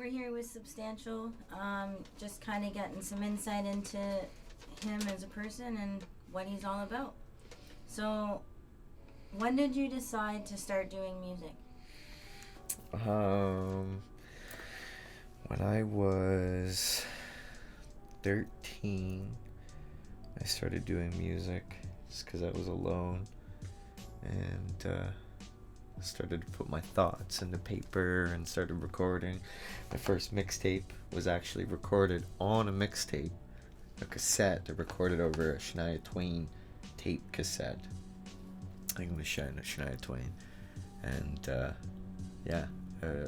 We're here with SubZtantial, just kind of getting some insight into him as a person and what he's all about. So, when did you decide to start doing music? When I was 13, I started doing music just because I was alone, and started to put my thoughts into paper and started recording. My first mixtape was actually recorded on a mixtape, a cassette. I recorded over a Shania Twain tape cassette. I think it was Shania Twain, and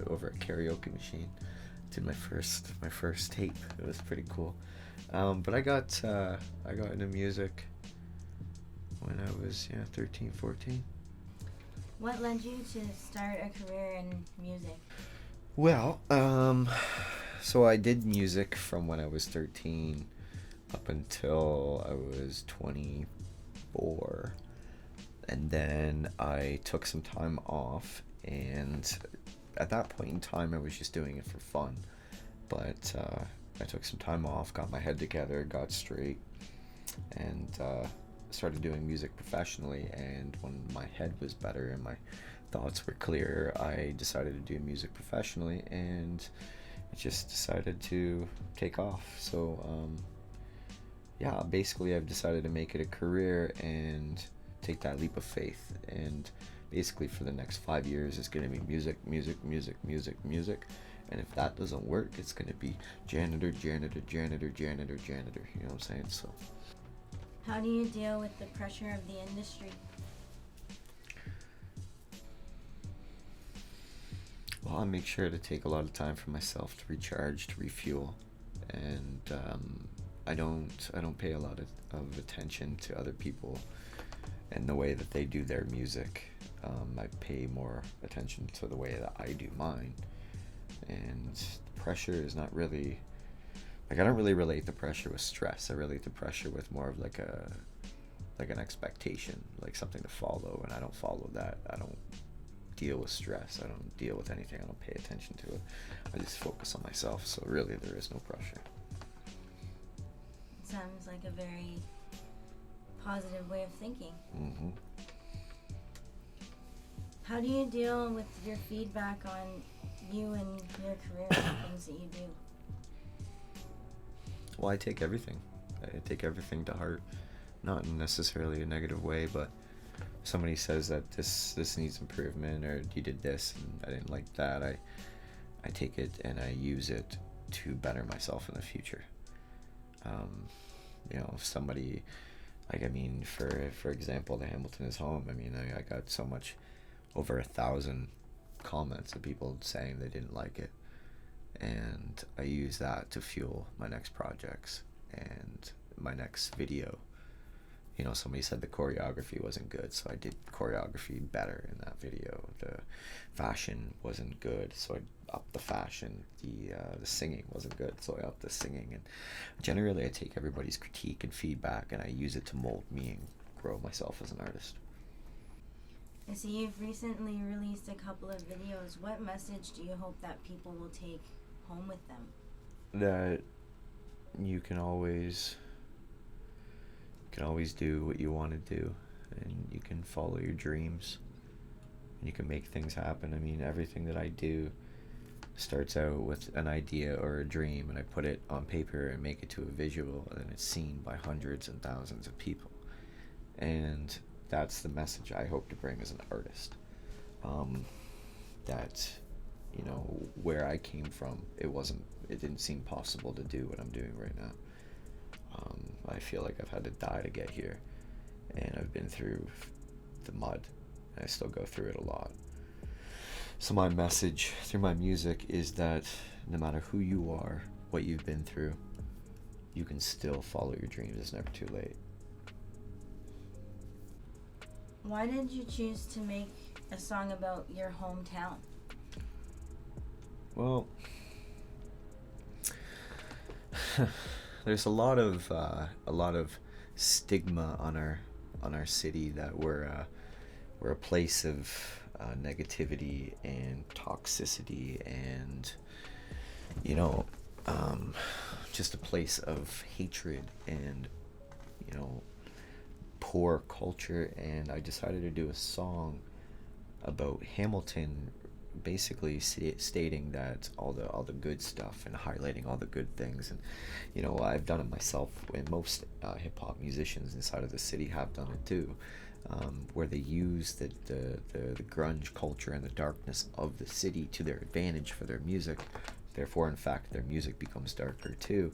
over a karaoke machine. Did my first tape. It was pretty cool. But I got into music when I was 13, 14. What led you to start a career in music? Well, so I did music from when I was 13 up until I was 24. And then I took some time off, and at that point in time I was just doing it for fun. But I took some time off, got my head together, got straight, and started doing music professionally. And when my head was better and my thoughts were clearer, I decided to do music professionally, and I just decided to take off. So basically I've decided to make it a career and take that leap of faith. And basically for the next 5 years it's going to be music. And if that doesn't work, it's going to be janitor. You know what I'm saying? So How do you deal with the pressure of the industry? well, I make sure to take a lot of time for myself to recharge, to refuel, and I don't pay a lot of attention to other people and the way that they do their music. I pay more attention to the way that I do mine. And the pressure is not really, I don't really relate the pressure with stress. I relate the pressure with more of like an expectation, like something to follow, and I don't follow that. I don't deal with stress. I don't deal with anything. I don't pay attention to it. I just focus on myself. So really there is no pressure. Sounds like a very positive way of thinking. Mm-hmm. How do you deal with your feedback on you and your career and things that you do? Well, I take everything to heart, not in necessarily a negative way, but if somebody says that this needs improvement, or you did this and I didn't like that, I take it and I use it to better myself in the future. If somebody, for example, the Hamilton is home. I got so much, over 1,000 comments of people saying they didn't like it, and I use that to fuel my next projects and my next video. Somebody said the choreography wasn't good, so I did choreography better in that video. The fashion wasn't good, so I upped the fashion. The singing wasn't good, so I upped the singing. And generally I take everybody's critique and feedback and I use it to mold me and grow myself as an artist. I see you've recently released a couple of videos. What message do you hope that people will take home with them? That you can always do what you want to do, and you can follow your dreams, and you can make things happen. Everything that I do starts out with an idea or a dream, and I put it on paper and make it to a visual, and then it's seen by hundreds and thousands of people. And that's the message I hope to bring as an artist. That where I came from, it didn't seem possible to do what I'm doing right now. I feel like I've had to die to get here, and I've been through the mud, and I still go through it a lot. So my message through my music is that no matter who you are, what you've been through, you can still follow your dreams. It's never too late. Why did you choose to make a song about your hometown? Well, there's a lot of stigma on our city that we're a place of negativity and toxicity and you know, just a place of hatred and, you know, poor culture. And I decided to do a song about Hamilton, basically stating that all the good stuff and highlighting all the good things. And you know, I've done it myself, and most hip-hop musicians inside of the city have done it too, where they use the grunge culture and the darkness of the city to their advantage for their music. Therefore, in fact, their music becomes darker too.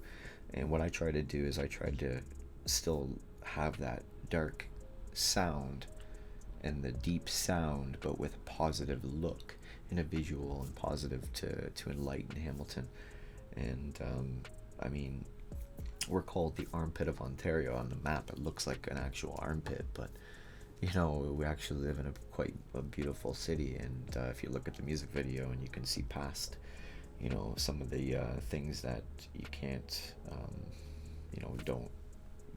And what I try to do is I try to still have that dark sound and the deep sound, but with a positive look and a visual and positive to enlighten Hamilton. And I mean, we're called the armpit of Ontario on the map. It looks like an actual armpit, but you know, we actually live in a beautiful city. And if you look at the music video and you can see past, you know, some of the things that you can't, you know, don't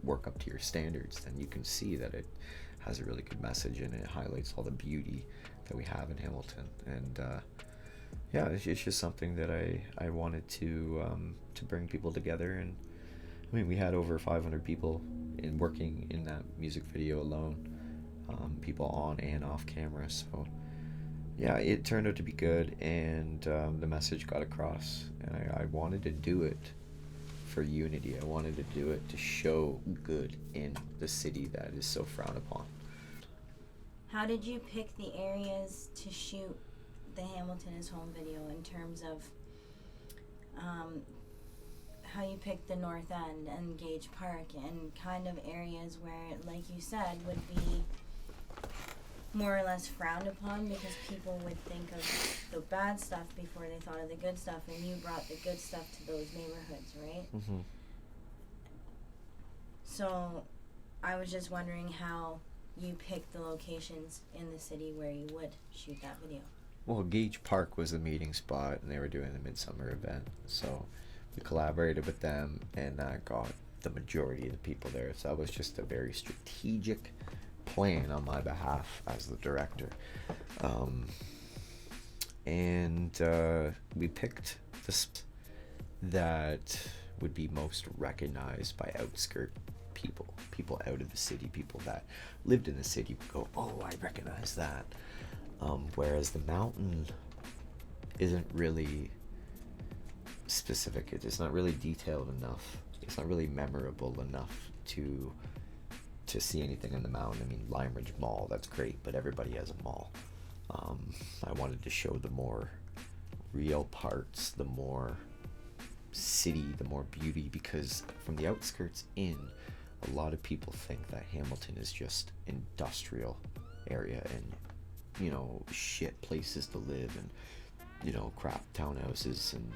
work up to your standards, then you can see that it has a really good message, and it highlights all the beauty that we have in Hamilton. And yeah, it's just something that I wanted to bring people together. And I mean, we had over 500 people working in that music video alone, people on and off camera. So yeah, it turned out to be good, and the message got across. And I wanted to do it for unity. I wanted to do it to show good in the city that is so frowned upon. How did you pick the areas to shoot the Hamilton is Home video, in terms of how you picked the North End and Gage Park, and kind of areas where, like you said, would be more or less frowned upon because people would think of the bad stuff before they thought of the good stuff, and you brought the good stuff to those neighborhoods, right? Mm-hmm. So I was just wondering how you picked the locations in the city where you would shoot that video. Well, Gage Park was the meeting spot, and they were doing the Midsummer event, so we collaborated with them, and that got the majority of the people there. So that was just a very strategic plan on my behalf as the director. And we picked the that would be most recognized by outskirt people out of the city. People that lived in the city would go, oh, I recognize that. Whereas the mountain isn't really specific. It's not really detailed enough. It's not really memorable enough to see anything in the mountain. I mean, Lime Ridge Mall, that's great, but everybody has a mall. I wanted to show the more real parts, the more city, the more beauty, because from the outskirts in, a lot of people think that Hamilton is just industrial area and, you know, shit places to live and, you know, crap townhouses and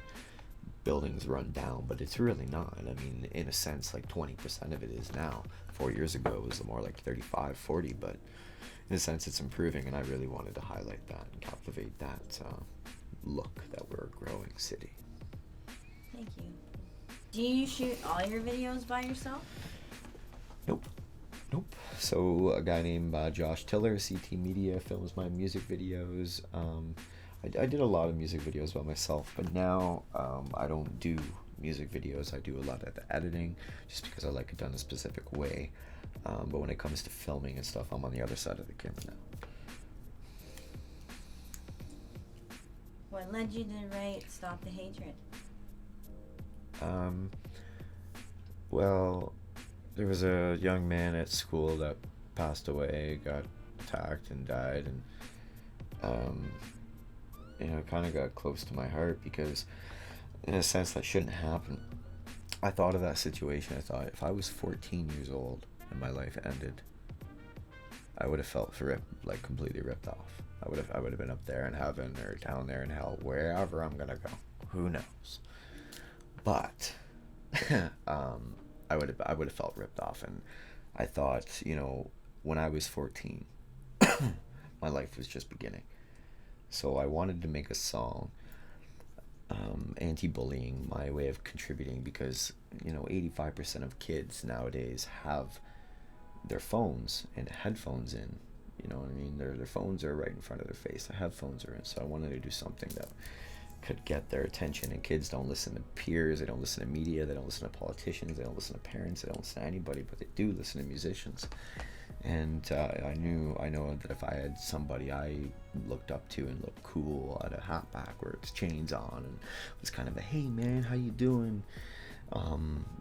buildings run down, but it's really not. I mean, in a sense, like 20% of it is now. 4 years ago it was more like 35, 40, but in a sense it's improving, and I really wanted to highlight that and captivate that look that we're a growing city. Thank you. Do you shoot all your videos by yourself? Nope. So a guy named Josh Tiller, CT Media, films my music videos. I did a lot of music videos by myself, but now I don't do music videos. I do a lot of the editing just because I like it done a specific way. But when it comes to filming and stuff, I'm on the other side of the camera now. What led you to write Stop the Hatred? Well, there was a young man at school that passed away, got attacked and died, and you know, it kind of got close to my heart because in a sense that shouldn't happen. I thought of that situation. I thought if I was 14 years old and my life ended, I would have felt like completely ripped off. I would have been up there in heaven or down there in hell, wherever I'm gonna go. Who knows? But I would have felt ripped off, and I thought, you know, when I was 14, my life was just beginning. So I wanted to make a song, anti-bullying, my way of contributing, because, you know, 85% of kids nowadays have their phones and headphones in. You know what I mean? Their phones are right in front of their face. The headphones are in. So I wanted to do something that could get their attention. And kids don't listen to peers, they don't listen to media, they don't listen to politicians, they don't listen to parents, they don't listen to anybody, but they do listen to musicians. And I know that if I had somebody I looked up to and looked cool, had a hat backwards, chains on, and was kind of a, hey man, how you doing,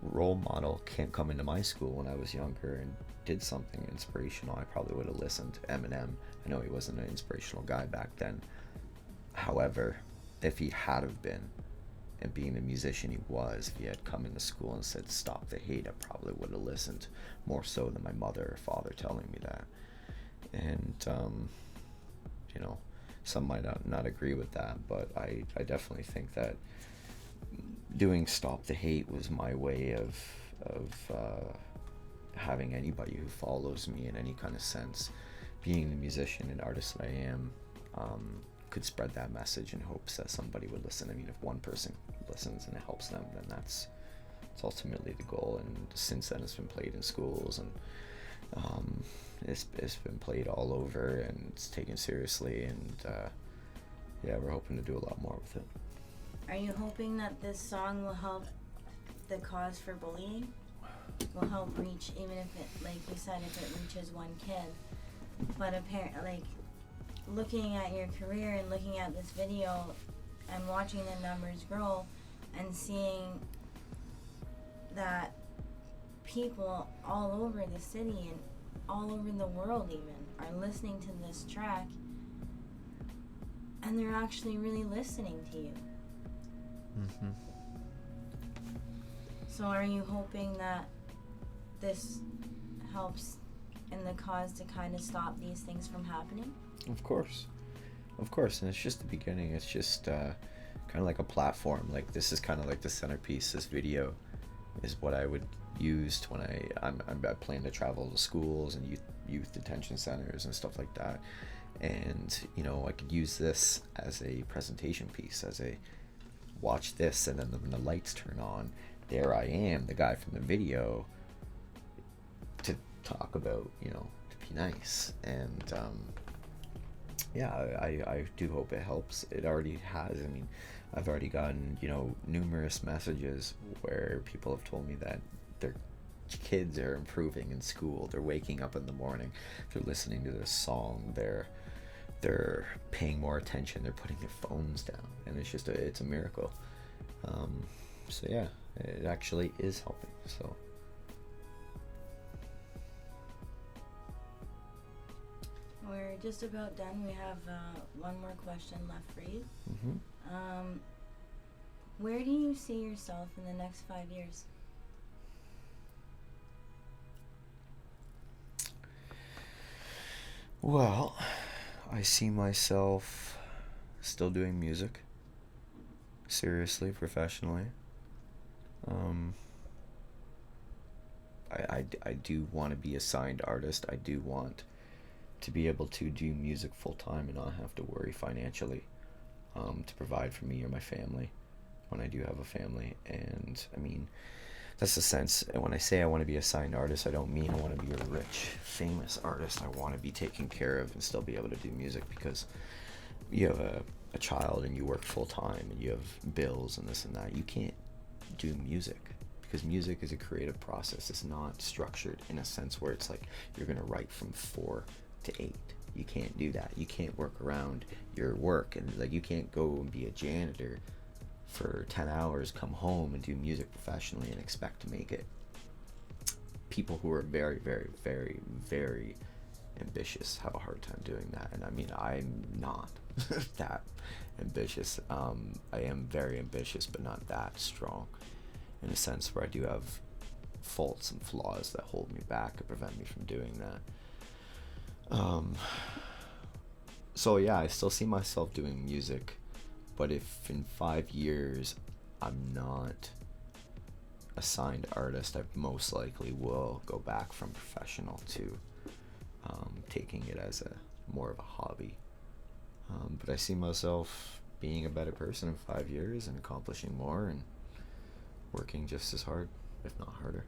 role model, can't come into my school when I was younger and did something inspirational, I probably would have listened. Eminem, I know he wasn't an inspirational guy back then. However, if he had have been, and being the musician he was, if he had come into school and said stop the hate, I probably would have listened, more so than my mother or father telling me that. And you know, some might not agree with that, but I definitely think that doing stop the hate was my way of having anybody who follows me in any kind of sense, being the musician and artist that I am, could spread that message in hopes that somebody would listen. I mean, if one person listens and it helps them, then it's ultimately the goal. And since then, it's been played in schools, and it's been played all over, and it's taken seriously. And yeah, we're hoping to do a lot more with it. Are you hoping that this song will help the cause for bullying? Will help reach, even if it, like you said, if it reaches one kid? But apparently, like, looking at your career and looking at this video and watching the numbers grow and seeing that people all over the city and all over the world even are listening to this track, and they're actually really listening to you. Mm-hmm. So are you hoping that this helps in the cause to kind of stop these things from happening? Of course, and it's just the beginning. It's just kind of like a platform. Like, this is kind of like the centerpiece. This video is what I would use when I plan to travel to schools and youth detention centers and stuff like that. And you know, I could use this as a presentation piece, as a watch this, and then when the lights turn on, there I am, the guy from the video, to talk about, you know, to be nice. And yeah, I do hope it helps. It already has. I mean, I've already gotten, you know, numerous messages where people have told me that their kids are improving in school. They're waking up in the morning, they're listening to this song, they're paying more attention, they're putting their phones down, and it's just it's a miracle. So yeah, it actually is helping. So we're just about done. We have one more question left for you. mm-hmm. Where do you see yourself in the next 5 years? Well, I see myself still doing music, seriously, professionally. I do want to be a signed artist. I do want to be able to do music full time and not have to worry financially, to provide for me or my family when I do have a family. And I mean, that's the sense. And when I say I want to be a signed artist, I don't mean I want to be a rich, famous artist. I want to be taken care of and still be able to do music, because you have a child and you work full time and you have bills and this and that. You can't do music, because music is a creative process. It's not structured in a sense where it's like you're going to write from 4 to 8. You can't do that. You can't work around your work, and like you can't go and be a janitor for 10 hours, come home and do music professionally and expect to make it. People who are very, very, very, very ambitious have a hard time doing that. And I mean, I'm not that ambitious. I am very ambitious, but not that strong, in a sense where I do have faults and flaws that hold me back and prevent me from doing that. So yeah, I still see myself doing music, but if in 5 years I'm not a signed artist, I most likely will go back from professional to taking it as more of a hobby. But I see myself being a better person in 5 years and accomplishing more and working just as hard, if not harder.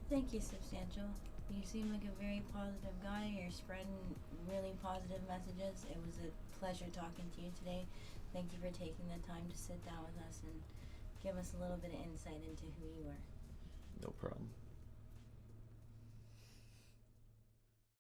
Thank you, SubZtantial. You seem like a very positive guy. You're spreading really positive messages. It was a pleasure talking to you today. Thank you for taking the time to sit down with us and give us a little bit of insight into who you are. No problem.